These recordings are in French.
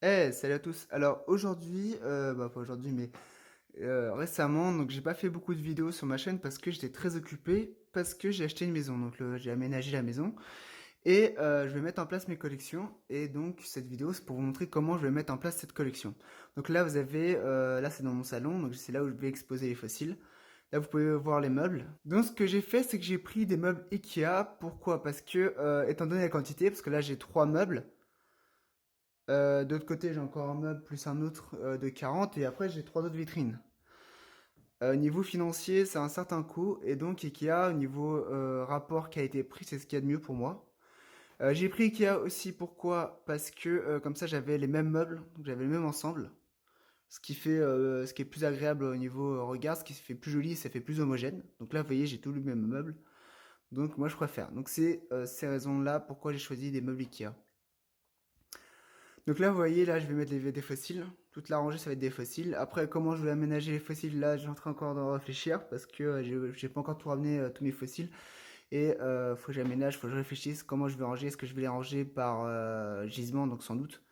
Salut à tous. Alors aujourd'hui, pas aujourd'hui, mais récemment, donc j'ai pas fait beaucoup de vidéos sur ma chaîne parce que j'étais très occupé, parce que j'ai acheté une maison, donc j'ai aménagé la maison et je vais mettre en place mes collections. Et donc cette vidéo, c'est pour vous montrer comment je vais mettre en place cette collection. Donc là, vous avez, là c'est dans mon salon, donc c'est là où je vais exposer les fossiles. Là, vous pouvez voir les meubles. Donc ce que j'ai fait, c'est que j'ai pris des meubles Ikea. Pourquoi? Parce que étant donné la quantité, parce que là j'ai trois meubles. D'autre côté, j'ai encore un meuble plus un autre de 40 et après j'ai trois autres vitrines. Au niveau financier, c'est un certain coût et donc Ikea, au niveau rapport qualité-prix, c'est ce qu'il y a de mieux pour moi. J'ai pris Ikea aussi pourquoi? Parce que comme ça j'avais les mêmes meubles, donc j'avais le même ensemble, ce qui est plus agréable au niveau regard, ce qui fait plus joli, ça fait plus homogène. Donc là, vous voyez, j'ai tout le même meuble, donc moi je préfère. Donc c'est ces raisons-là pourquoi j'ai choisi des meubles Ikea. Donc là, vous voyez, là, je vais mettre des fossiles. Toute la rangée, ça va être des fossiles. Après, comment je vais aménager les fossiles, là, j'ai en train encore de réfléchir parce que j'ai pas encore tout ramené tous mes fossiles. Et faut que j'aménage, faut que je réfléchisse comment je vais ranger. Est-ce que je vais les ranger par gisement, donc sans doute.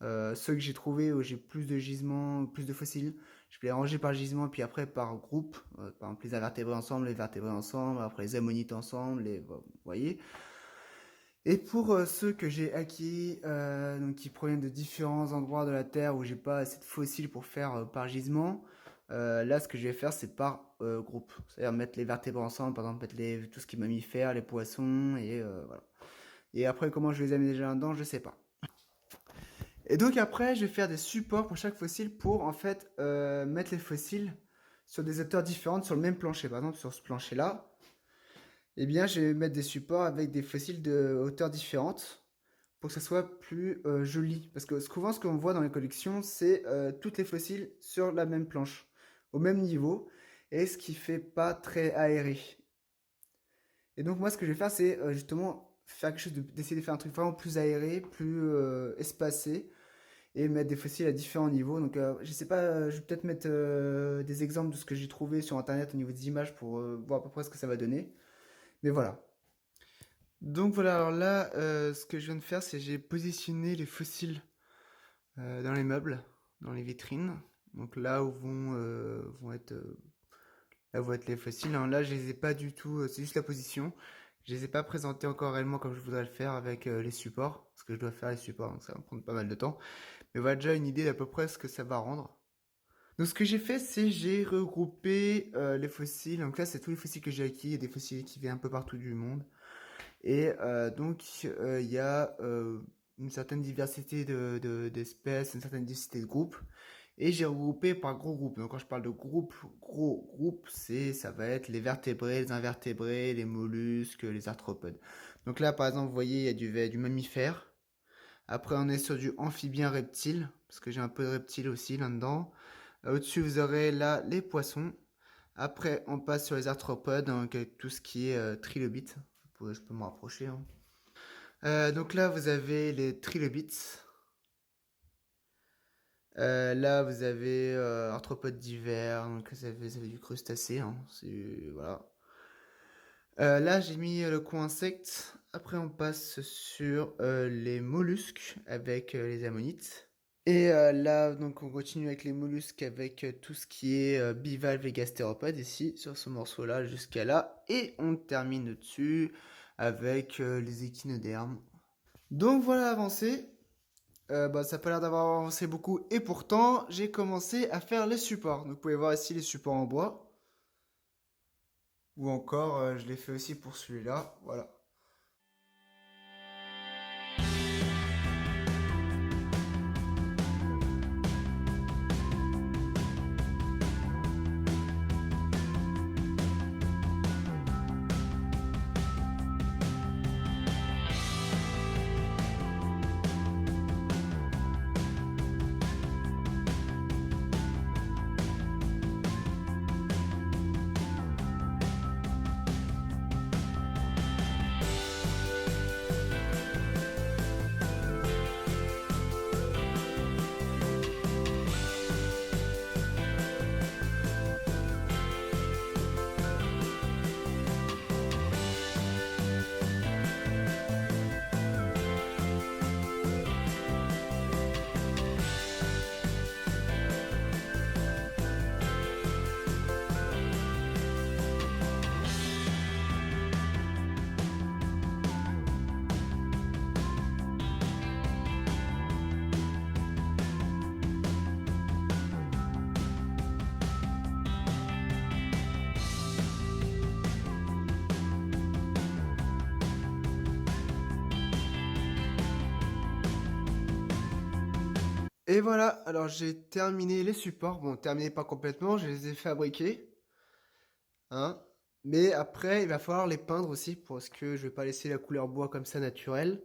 Ceux que j'ai trouvés où j'ai plus de gisements, plus de fossiles, je vais les ranger par gisement, puis après par groupe. Par exemple, les invertébrés ensemble, les vertébrés ensemble, après les ammonites ensemble, vous voyez. Et pour ceux que j'ai acquis, donc qui proviennent de différents endroits de la Terre où j'ai pas assez de fossiles pour faire par gisement, là ce que je vais faire c'est par groupe. C'est-à-dire mettre les vertébrés ensemble, par exemple mettre tout ce qui est mammifères, les poissons, et voilà. Et après comment je vais les aménager là-dedans, je sais pas. Et donc après je vais faire des supports pour chaque fossile pour en fait mettre les fossiles sur des hauteurs différentes sur le même plancher. Par exemple sur ce plancher-là, eh bien, je vais mettre des supports avec des fossiles de hauteur différentes pour que ça soit plus joli. Parce que souvent, ce qu'on voit dans les collections, c'est toutes les fossiles sur la même planche, au même niveau, et ce qui fait pas très aéré. Et donc, moi, ce que je vais faire, c'est justement faire quelque chose d'essayer de faire un truc vraiment plus aéré, plus espacé, et mettre des fossiles à différents niveaux. Donc, je sais pas, je vais peut-être mettre des exemples de ce que j'ai trouvé sur Internet au niveau des images pour voir à peu près ce que ça va donner. Mais voilà. Donc voilà, alors là, ce que je viens de faire, c'est j'ai positionné les fossiles dans les meubles, dans les vitrines. Donc là où là où vont être les fossiles. Alors là, je les ai pas du tout, c'est juste la position. Je les ai pas présentés encore réellement comme je voudrais le faire avec les supports, parce que je dois faire les supports, donc ça va me prendre pas mal de temps. Mais voilà déjà une idée d'à peu près ce que ça va rendre. Donc ce que j'ai fait, c'est j'ai regroupé les fossiles. Donc là, c'est tous les fossiles que j'ai acquis, il y a des fossiles qui viennent un peu partout du monde. Et donc, il y a une certaine diversité d'espèces, une certaine diversité de groupes. Et j'ai regroupé par gros groupes. Donc, quand je parle de groupe, gros groupe, ça va être les vertébrés, les invertébrés, les mollusques, les arthropodes. Donc là, par exemple, vous voyez, il y a du mammifère. Après, on est sur du amphibien reptile, parce que j'ai un peu de reptiles aussi là-dedans. Au-dessus, vous aurez là les poissons. Après, on passe sur les arthropodes, donc avec tout ce qui est trilobite. Je peux me rapprocher, hein. Donc là, vous avez les trilobites. Là, vous avez arthropodes divers. Donc vous avez du crustacé, hein. Voilà. Là, j'ai mis le coin insectes. Après, on passe sur les mollusques avec les ammonites. Et là, donc, on continue avec les mollusques avec tout ce qui est bivalves et gastéropodes ici, sur ce morceau-là, jusqu'à là. Et on termine dessus avec les échinodermes. Donc voilà avancé. Ça n'a pas l'air d'avoir avancé beaucoup. Et pourtant, j'ai commencé à faire les supports. Donc vous pouvez voir ici les supports en bois. Ou encore, je l'ai fait aussi pour celui-là. Voilà. Et voilà, alors j'ai terminé les supports. Bon, terminé pas complètement, je les ai fabriqués, hein. Mais après, il va falloir les peindre aussi parce que je vais pas laisser la couleur bois comme ça naturelle.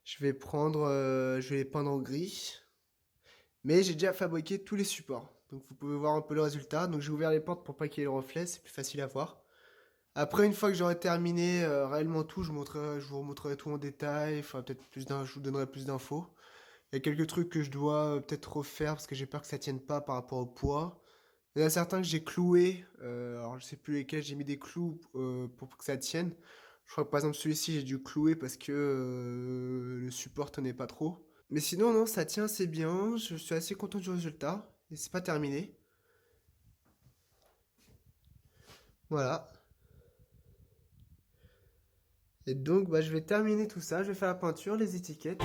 Je vais les peindre en gris. Mais j'ai déjà fabriqué tous les supports. Donc vous pouvez voir un peu le résultat. Donc j'ai ouvert les portes pour pas qu'il y ait le reflet, c'est plus facile à voir. Après, une fois que j'aurai terminé réellement tout, je vous remontrerai tout en détail. Enfin, peut-être je vous donnerai plus d'infos. Il y a quelques trucs que je dois peut-être refaire parce que j'ai peur que ça tienne pas par rapport au poids. Il y en a certains que j'ai cloués. Alors, je sais plus lesquels, j'ai mis des clous pour que ça tienne. Je crois que par exemple celui-ci, j'ai dû clouer parce que le support tenait pas trop. Mais sinon, non, ça tient assez bien. Je suis assez content du résultat. Et c'est pas terminé. Voilà. Et donc, bah, je vais terminer tout ça. Je vais faire la peinture, les étiquettes.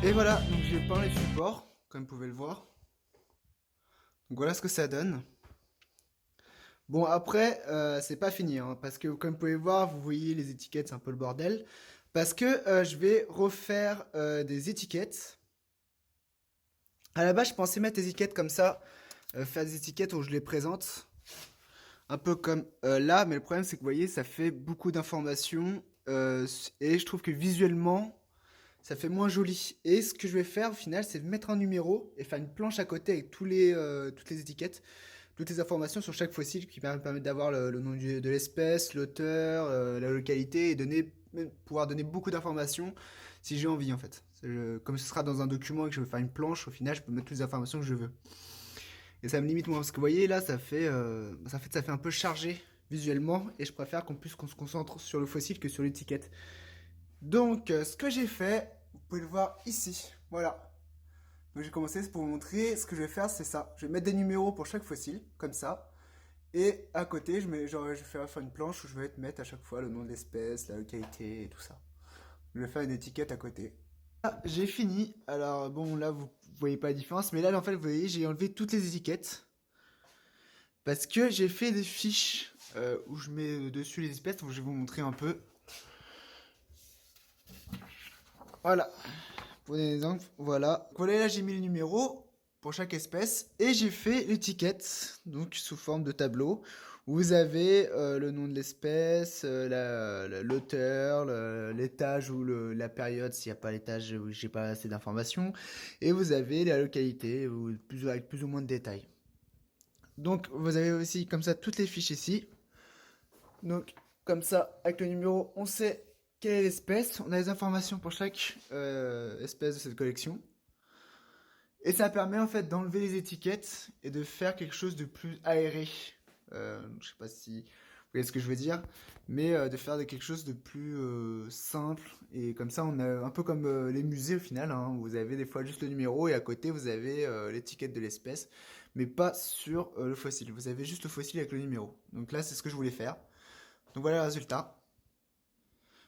Et voilà, donc j'ai peint les supports, comme vous pouvez le voir. Donc voilà ce que ça donne. Bon, après, c'est pas fini, hein, parce que comme vous pouvez voir, vous voyez les étiquettes, c'est un peu le bordel. Parce que je vais refaire des étiquettes. À la base, je pensais mettre des étiquettes comme ça, faire des étiquettes où je les présente, un peu comme là, mais le problème c'est que vous voyez, ça fait beaucoup d'informations et je trouve que visuellement, ça fait moins joli. Et ce que je vais faire au final, c'est mettre un numéro et faire une planche à côté avec toutes les étiquettes, toutes les informations sur chaque fossile qui va me permettre d'avoir le nom de l'espèce, l'auteur, la localité et pouvoir donner beaucoup d'informations si j'ai envie en fait. Comme ce sera dans un document et que je veux faire une planche, au final, je peux mettre toutes les informations que je veux. Et ça me limite moins parce que vous voyez là, ça fait un peu chargé visuellement et je préfère qu'on se concentre sur le fossile que sur l'étiquette. Donc, ce que j'ai fait, vous pouvez le voir ici. Voilà. Donc, j'ai commencé pour vous montrer. Ce que je vais faire, c'est ça. Je vais mettre des numéros pour chaque fossile, comme ça. Et à côté, je vais faire une planche où je vais mettre à chaque fois le nom de l'espèce, la localité et tout ça. Je vais faire une étiquette à côté. Ah, j'ai fini. Alors, bon, là, vous voyez pas la différence. Mais là, en fait, vous voyez, j'ai enlevé toutes les étiquettes. Parce que j'ai fait des fiches où je mets dessus les espèces. Donc, je vais vous montrer un peu. Voilà. Pour des exemples, voilà. Voilà, là j'ai mis les numéros pour chaque espèce et j'ai fait l'étiquette, donc sous forme de tableau, où vous avez le nom de l'espèce, l'auteur, l'étage ou la période s'il n'y a pas l'étage où j'ai pas assez d'informations, et vous avez la localité avec plus ou moins de détails. Donc vous avez aussi comme ça toutes les fiches ici. Donc comme ça, avec le numéro, on sait quelle est l'espèce, on a les informations pour chaque espèce de cette collection. Et ça permet en fait d'enlever les étiquettes et de faire quelque chose de plus aéré. Je sais pas si vous voyez ce que je veux dire, mais de faire quelque chose de plus simple. Et comme ça, on a un peu comme les musées au final, hein, où vous avez des fois juste le numéro et à côté vous avez l'étiquette de l'espèce, mais pas sur le fossile. Vous avez juste le fossile avec le numéro. Donc là, c'est ce que je voulais faire. Donc voilà le résultat.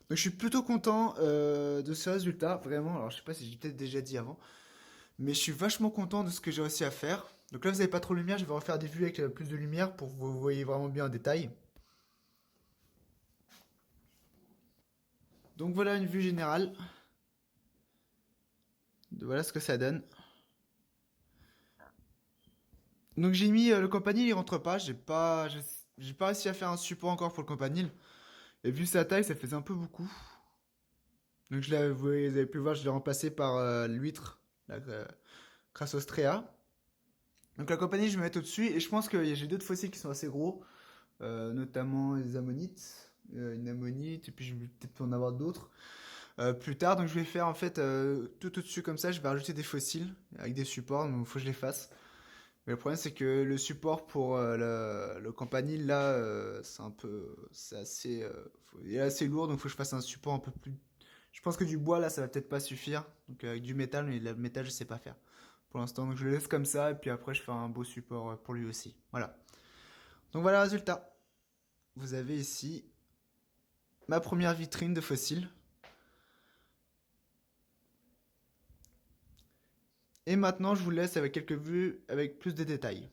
Donc je suis plutôt content de ce résultat, vraiment. Alors je sais pas si j'ai peut-être déjà dit avant, mais je suis vachement content de ce que j'ai réussi à faire. Donc là, vous n'avez pas trop de lumière, je vais refaire des vues avec plus de lumière pour que vous voyez vraiment bien en détail. Donc voilà une vue générale. Voilà ce que ça donne. Donc j'ai mis le campanile, il rentre pas. J'ai pas réussi à faire un support encore pour le campanile. Et vu sa taille, ça faisait un peu beaucoup. Donc vous avez pu voir, je l'ai remplacé par l'huître, la Crassostrea. Donc la campanile, je vais mettre au-dessus. Et je pense que j'ai d'autres fossiles qui sont assez gros. Notamment les ammonites, une ammonite, et puis je vais peut-être en avoir d'autres plus tard. Donc je vais faire en fait tout au-dessus comme ça, je vais rajouter des fossiles avec des supports, donc il faut que je les fasse. Mais le problème, c'est que le support pour le campanile, là, c'est assez, il est assez lourd, donc il faut que je fasse un support un peu plus. Je pense que du bois, là, ça va peut-être pas suffire. Donc avec du métal, mais le métal, je sais pas faire pour l'instant. Donc je le laisse comme ça, et puis après, je fais un beau support pour lui aussi. Voilà. Donc voilà le résultat. Vous avez ici ma première vitrine de fossiles. Et maintenant, je vous laisse avec quelques vues avec plus de détails.